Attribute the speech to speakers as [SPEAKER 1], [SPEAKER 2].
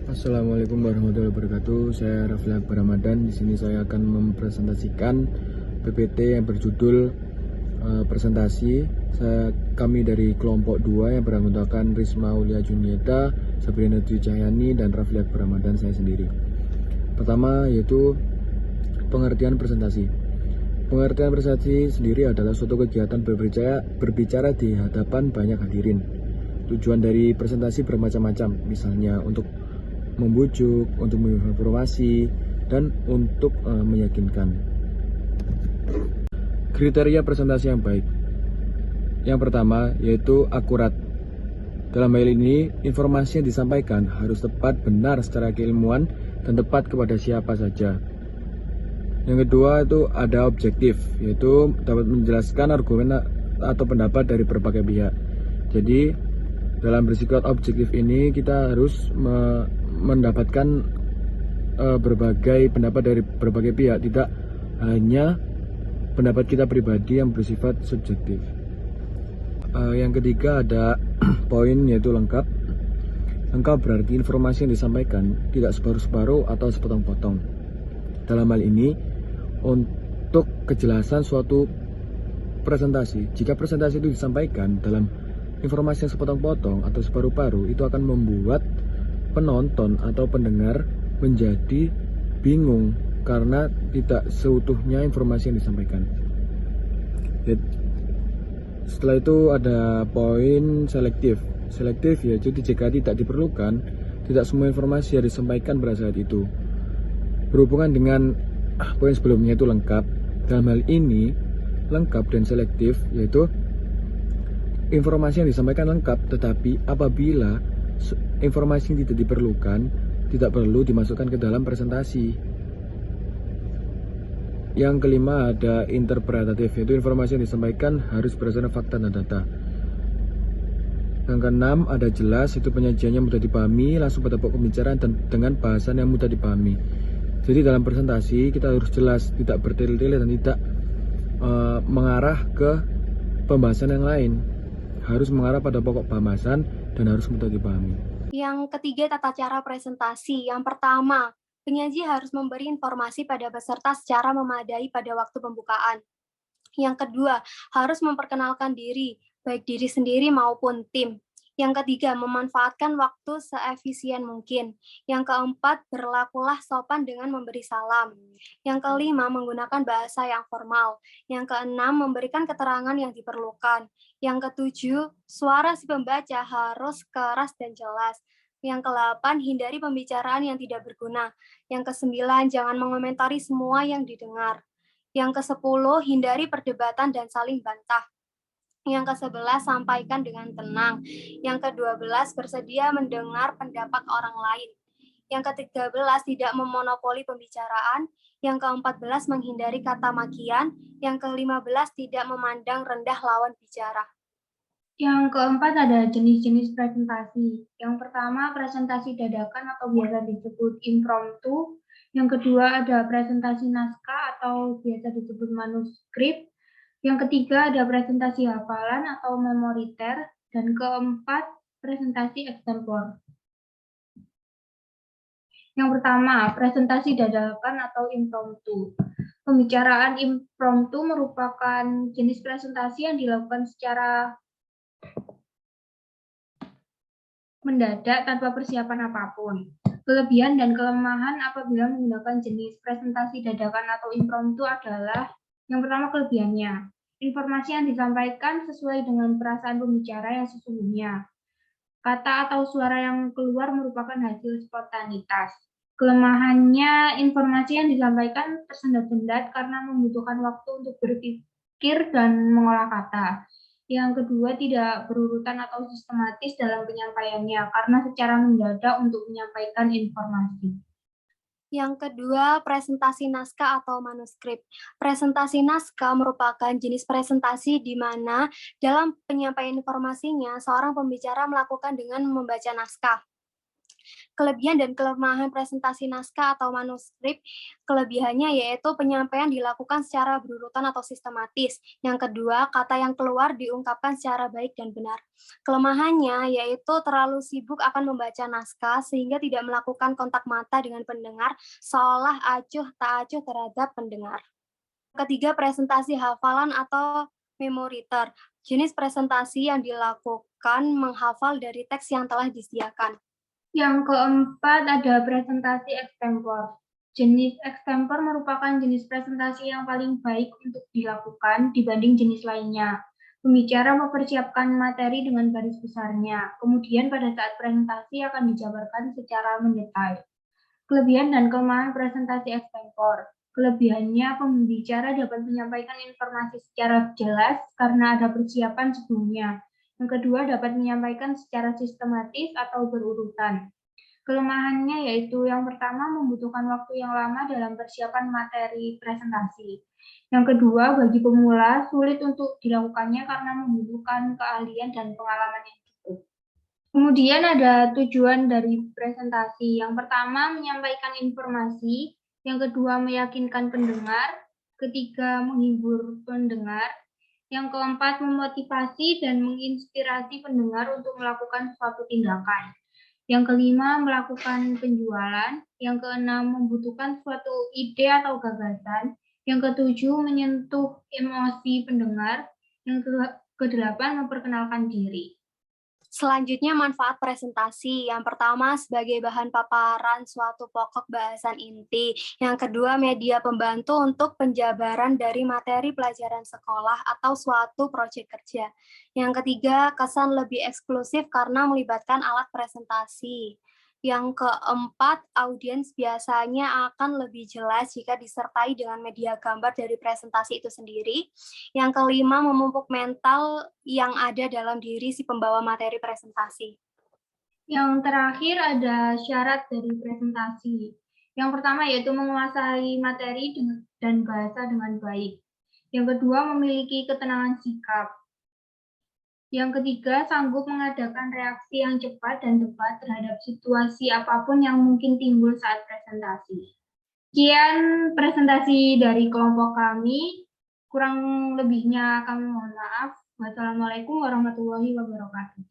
[SPEAKER 1] Assalamualaikum warahmatullahi wabarakatuh. Saya Rafli Akbar Ramadan. Di sini saya akan mempresentasikan PPT yang berjudul presentasi. Kami dari kelompok 2 yang beranggotakan Risma Aulia Junieta, Sabrina Dwi Cahyani, dan Rafli Akbar Ramadan, saya sendiri. Pertama yaitu pengertian presentasi. Pengertian presentasi sendiri adalah suatu kegiatan berbicara di hadapan banyak hadirin. Tujuan dari presentasi bermacam-macam, misalnya untuk membujuk, untuk menginformasi, dan untuk meyakinkan. Kriteria presentasi yang baik. Yang pertama yaitu akurat. Dalam hal ini, informasi yang disampaikan harus tepat, benar secara keilmuan, dan tepat kepada siapa saja. Yang kedua itu ada objektif, yaitu dapat menjelaskan argumen atau pendapat dari berbagai pihak. Jadi dalam bersikap objektif ini kita harus mendapatkan berbagai pendapat dari berbagai pihak, tidak hanya pendapat kita pribadi yang bersifat subjektif. Yang ketiga ada poin yaitu lengkap. Lengkap berarti informasi yang disampaikan tidak separuh-separuh atau sepotong-potong. Dalam hal ini, untuk kejelasan suatu presentasi, jika presentasi itu disampaikan dalam informasi yang sepotong-potong atau separuh-paruh, itu akan membuat penonton atau pendengar menjadi bingung karena tidak seutuhnya informasi yang disampaikan. Setelah itu ada poin selektif. Selektif yaitu jika tidak diperlukan, tidak semua informasi yang disampaikan pada saat itu. Berhubungan dengan poin sebelumnya itu lengkap. Dalam hal ini, lengkap dan selektif yaitu informasi yang disampaikan lengkap, tetapi apabila informasi yang tidak diperlukan, tidak perlu dimasukkan ke dalam presentasi. Yang kelima ada interpretatif, yaitu informasi yang disampaikan harus berdasarkan fakta dan data. Yang keenam ada jelas, itu penyajiannya mudah dipahami, langsung pada pokok pembicaraan dan dengan bahasan yang mudah dipahami. Jadi dalam presentasi kita harus jelas, tidak bertele-tele dan tidak mengarah ke pembahasan yang lain. Harus mengarah pada pokok pembahasan dan harus mudah dipahami.
[SPEAKER 2] Yang ketiga, tata cara presentasi. Yang pertama, penyaji harus memberi informasi pada peserta secara memadai pada waktu pembukaan. Yang kedua, harus memperkenalkan diri, baik diri sendiri maupun tim. Yang ketiga, memanfaatkan waktu seefisien mungkin. Yang keempat, berlakulah sopan dengan memberi salam. Yang kelima, menggunakan bahasa yang formal. Yang keenam, memberikan keterangan yang diperlukan. Yang ketujuh, suara si pembaca harus keras dan jelas. Yang ke-8, hindari pembicaraan yang tidak berguna. Yang ke-9, jangan mengomentari semua yang didengar. Yang ke-10, hindari perdebatan dan saling bantah. Yang ke-11, sampaikan dengan tenang. Yang ke-12, bersedia mendengar pendapat orang lain. Yang ke-13, tidak memonopoli pembicaraan. Yang ke-14, menghindari kata makian. Yang ke-15, tidak memandang rendah lawan bicara.
[SPEAKER 3] Yang keempat ada jenis-jenis presentasi. Yang pertama, presentasi dadakan atau biasa disebut impromptu. Yang kedua, ada presentasi naskah atau biasa disebut manuskrip. Yang ketiga, ada presentasi hafalan atau memoriter. Dan keempat, presentasi eksemplar. Yang pertama, presentasi dadakan atau impromptu. Pembicaraan impromptu merupakan jenis presentasi yang dilakukan secara mendadak tanpa persiapan apapun. Kelebihan dan kelemahan apabila menggunakan jenis presentasi dadakan atau impromptu adalah yang pertama kelebihannya. Informasi yang disampaikan sesuai dengan perasaan pembicara yang sesungguhnya. Kata atau suara yang keluar merupakan hasil spontanitas. Kelemahannya, informasi yang disampaikan tersendat-sendat karena membutuhkan waktu untuk berpikir dan mengolah kata. Yang kedua, tidak berurutan atau sistematis dalam penyampaiannya karena secara mendadak untuk menyampaikan informasi.
[SPEAKER 2] Yang kedua, presentasi naskah atau manuskrip. Presentasi naskah merupakan jenis presentasi di mana dalam penyampaian informasinya, seorang pembicara melakukan dengan membaca naskah. Kelebihan dan kelemahan presentasi naskah atau manuskrip, kelebihannya yaitu penyampaian dilakukan secara berurutan atau sistematis. Yang kedua, kata yang keluar diungkapkan secara baik dan benar. Kelemahannya yaitu terlalu sibuk akan membaca naskah sehingga tidak melakukan kontak mata dengan pendengar, seolah acuh tak acuh terhadap pendengar. Ketiga, presentasi hafalan atau memoriter. Jenis presentasi yang dilakukan menghafal dari teks yang telah disediakan.
[SPEAKER 3] Yang keempat ada presentasi ekstempor. Jenis ekstempor merupakan jenis presentasi yang paling baik untuk dilakukan dibanding jenis lainnya. Pembicara mempersiapkan materi dengan garis besarnya, kemudian pada saat presentasi akan dijabarkan secara mendetail. Kelebihan dan kelemahan presentasi ekstempor. Kelebihannya, pembicara dapat menyampaikan informasi secara jelas karena ada persiapan sebelumnya. Yang kedua, dapat menyampaikan secara sistematis atau berurutan. Kelemahannya yaitu yang pertama, membutuhkan waktu yang lama dalam persiapan materi presentasi. Yang kedua, bagi pemula sulit untuk dilakukannya karena membutuhkan keahlian dan pengalaman yang cukup. Kemudian ada tujuan dari presentasi. Yang pertama, menyampaikan informasi. Yang kedua, meyakinkan pendengar. Ketiga, menghibur pendengar. Yang keempat, memotivasi dan menginspirasi pendengar untuk melakukan suatu tindakan. Yang kelima, melakukan penjualan. Yang keenam, membutuhkan suatu ide atau gagasan. Yang ketujuh, menyentuh emosi pendengar. Yang kedelapan, memperkenalkan diri.
[SPEAKER 2] Selanjutnya, manfaat presentasi. Yang pertama, sebagai bahan paparan suatu pokok bahasan inti. Yang kedua, media pembantu untuk penjabaran dari materi pelajaran sekolah atau suatu proyek kerja. Yang ketiga, kesan lebih eksklusif karena melibatkan alat presentasi. Yang keempat, audiens biasanya akan lebih jelas jika disertai dengan media gambar dari presentasi itu sendiri. Yang kelima, memupuk mental yang ada dalam diri si pembawa materi presentasi.
[SPEAKER 3] Yang terakhir ada syarat dari presentasi. Yang pertama yaitu menguasai materi dan bahasa dengan baik. Yang kedua, memiliki ketenangan sikap. Yang ketiga, sanggup mengadakan reaksi yang cepat dan tepat terhadap situasi apapun yang mungkin timbul saat presentasi. Sekian presentasi dari kelompok kami. Kurang lebihnya kami mohon maaf. Wassalamualaikum warahmatullahi wabarakatuh.